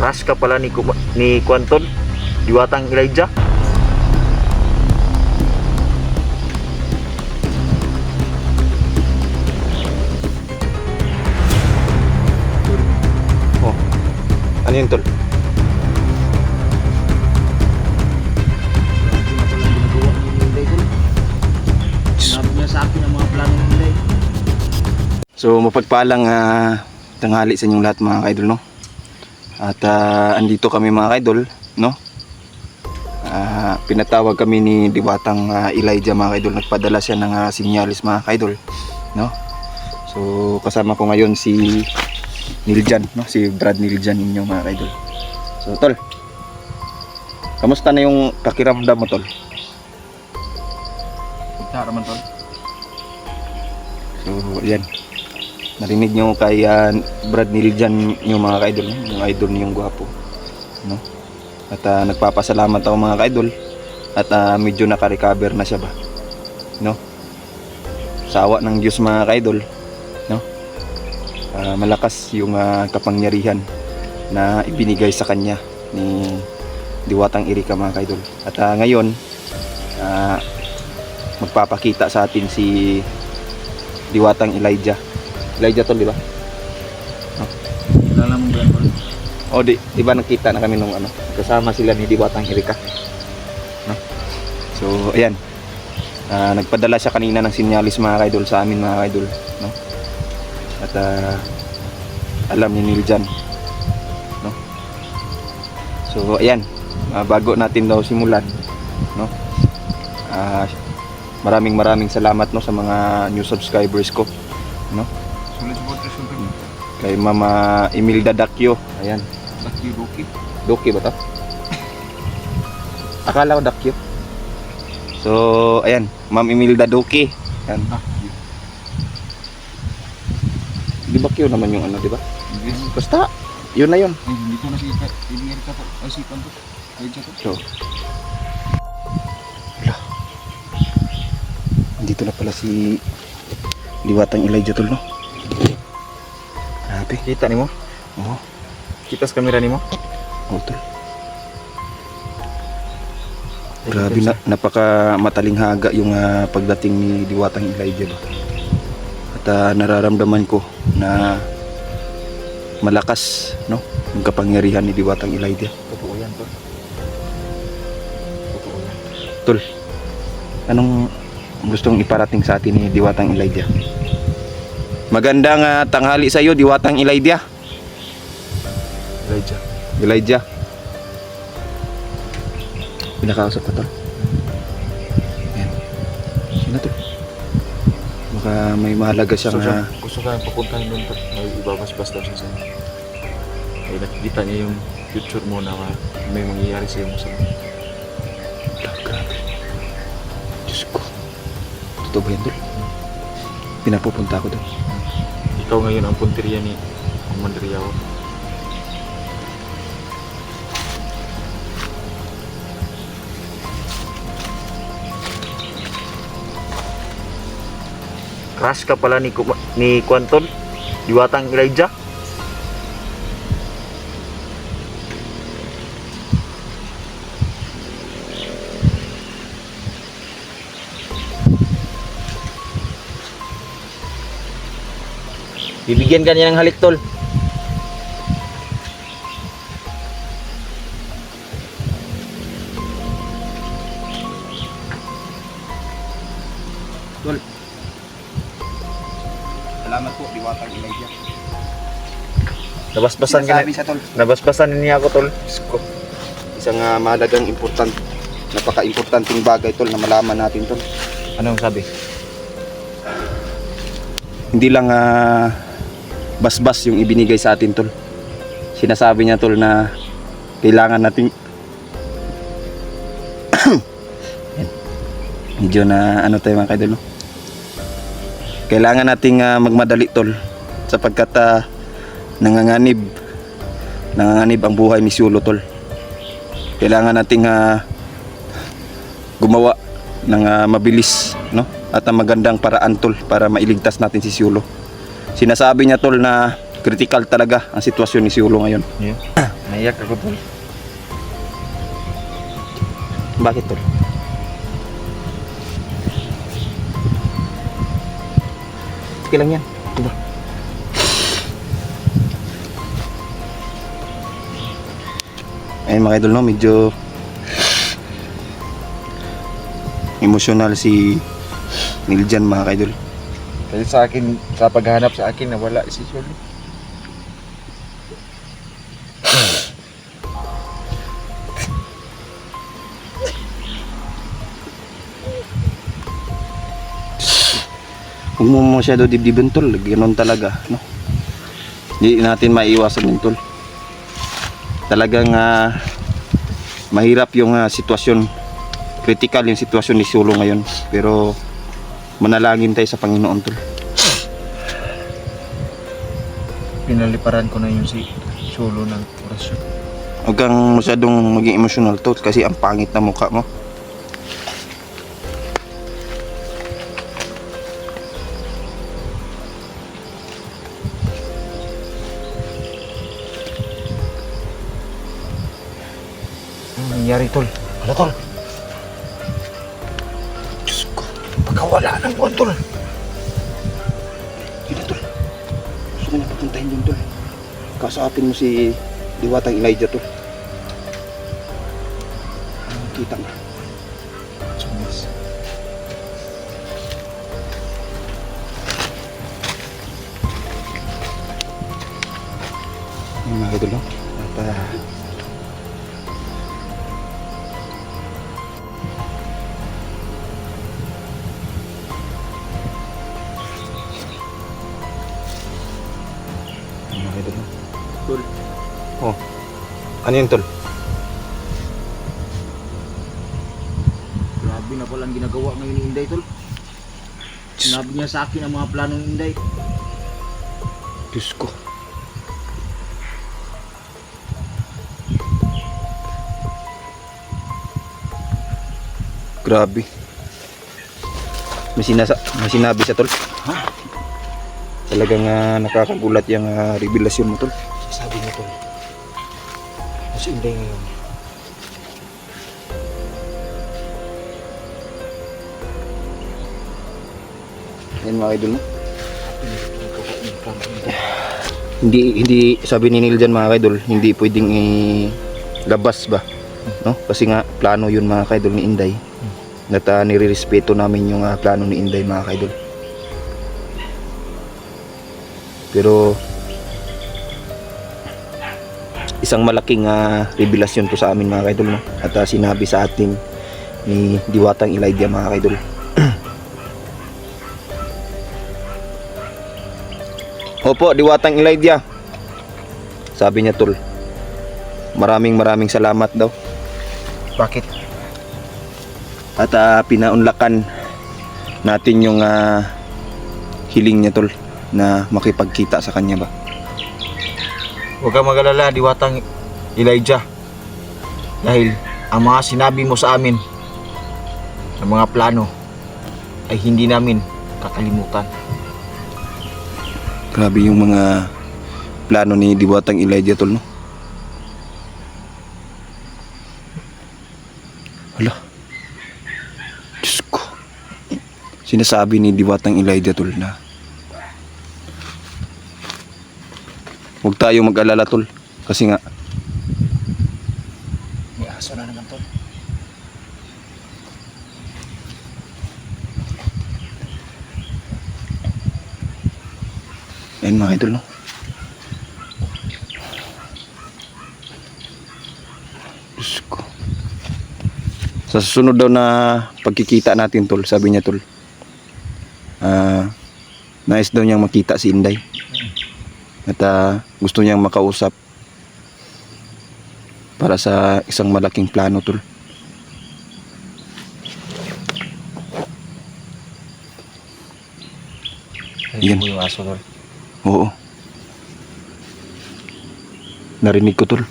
Crush ka pala ni Quanton, Diwatang Elijah. Oh, ano yun, tol? Sabi niya sa akin ang mga plano nila. So mapagpalang tanghali sa inyong lahat mga kaidol, no? At andito kami mga kaidol, no? Pinatawag kami ni Diwatang Elijah mga kaidol. Nagpadala siya ng sinyalis mga kaidol, no? So kasama ko ngayon si Niljan, no? Si Brad Niljan ninyo mga kaidol. So tol, kamusta na yung pakiramdam mo, tol? Naman tol. So yan, narinig nyo kay Brad Niljan yung mga kaidol, no? Yung idol niyong gwapo, no? At nagpapasalamat ako mga kaidol. At medyo naka-recover na siya ba, no? Sawa ng Diyos mga kaidol, no? Malakas yung kapangyarihan na ibinigay sa kanya ni Diwatang Erika mga kaidol. At ngayon magpapakita sa atin si Diwatang Elijah. Elijah tol, di ba? Wala namang ganun. O di ba nakita na kami nung kasama sila ni Diwatang Erika, no? So ayan, nagpadala siya kanina ng sinyalis mga kaidol sa amin mga kaidol, no? At alam ni Niljan, no? So ayan, bago natin daw simulan, no? Maraming salamat, no, sa mga new subscribers ko, no? Sulit supporters yung Kay Mama Imelda Dakyo, ayan. Doki ba to? Akala ko Dakyo. So ayan, Ma'am Imelda Doki. Ayan. Di ba Kyo naman yung di ba? Basta, yun na yun. Hindi ko na si Erika to. Ay si Quanton. So, dito na pala si Diwatang Elijah tol, no? Grabe. Kita nimo? Oo. Kita sa kamera nimo? Oo, tol. Grabe na, napaka matalinghaga yung pagdating ni Diwatang Elijah ba? At nararamdaman ko na malakas, no, yung kapangyarihan ni Diwatang Elijah. Totoo yan tol. Totoo yan. Tol, anong gustong iparating sa atin ni Diwatang Elijah? Magandang tanghali sa iyo, Diwatang Elijah. Elijah. Pinakausap ka, tol. Ayan. Sino to? Baka may mahalaga siyang Gusto ka papuntahin doon tol. May ibabasbas daw siya sa'yo. Ay nakikita niya yung future mo na may mangyayari sa'yo mo sa grabe. Diyos ko. Totoo ba yan, tol? Pinapupunta ako doon. Ikaw ngayon ang punteriya ni Mandriyaw. Crush ka pala ni Quanton, Diwatang Elijah. Bibigyan ka niya ng halik tol. Tol. Salamat po, Diwatang Elijah. Nabasbasan ka Sinasabi siya, tol. Nabasbasan niya ako tol. Diyos ko. Isang mahalagang napaka-importanting bagay, tol, na malaman natin, tol. Anong sabi? Hindi lang basbas yung ibinigay sa atin, tol. Sinasabi niya, tol, na kailangan nating medyo na tayo mga kaidol, no? Kailangan nating magmadali, tol, sapagkat nanganganib ang buhay ni Siulo, tol. Kailangan nating gumawa ng mabilis, no? At magandang paraan, tol, para mailigtas natin si Siulo. Sinasabi niya, tol, na critical talaga ang sitwasyon ni si Ulo ngayon. Yeah. Naiyak ako tol. Bakit tol? Okay lang yan. Diba? Ayun mga idol, no? Medyo emotional si Niljan mga idol. Kasi sa akin, sa paghahanap sa akin, nawala si Shirley. Huwag mo masyado dibdibin tol, ganoon talaga, no? Hindi natin maiiwasan yun tol. Talagang mahirap yung sitwasyon, critical yung sitwasyon ni Sulo ngayon. Pero manalangin tayo sa Panginoon tol. Pinaliparan ko na yung si Solo ng orasyon. Huwag kang masyadong maging emotional tol kasi ang pangit na mukha mo. Ano nangyari tol? Ano tol? Diyos ko, pagkawala ng buwan tol. Hindi tol. Gusto ko na papuntahin dun tol. Kausapin mo si Diwatang Elijah tol. Anong kita nga? Sumis. Yung mga idol no? At yung mga idol no? Tol, Oh. Ano yun tol? Grabe na palang ginagawa ngayon ni Inday tol. Sinabi niya sa akin ang mga plano ni Inday. Diyos ko. Grabe. May sinabi siya tol. Ha? Talagang nakakagulat yung revelasyon mo tol. Sabi niya tol. Si Inday ngayon. Yan mga idol no? Hindi sabi ni Neil dyan mga idol, hindi pwedeng labas ba? No? Kasi nga plano yun mga idol ni Inday. At nire-respeto namin yung plano ni Inday mga idol. Pero isang malaking revelasyon to sa amin mga idol no? At sinabi sa atin ni Diwatang Elijah mga idol. Opo, Diwatang Elijah. Sabi niya tol. Maraming salamat daw. bakit? At pinaunlakan natin yung hiling niya tol na makipagkita sa kanya ba. Huwag kang mag-alala, Diwatang Elijah. Dahil ang mga sinabi mo sa amin, ang mga plano, ay hindi namin kakalimutan. Grabe yung mga plano ni Diwatang Elijah tol no. Hala. Diyos ko. Sinasabi ni Diwatang Elijah tol na huwag tayo mag-alala tol. Kasi nga May aso na naman tol. ayun mga idol no. Diyos ko. Sa susunod daw na pagkikita natin tol, sabi niya tol, nais daw niyang makita si Inday. At gusto niyang makausap para sa isang malaking plano tol. Yan. Yung aso tol. Oo. Narinig ko tol.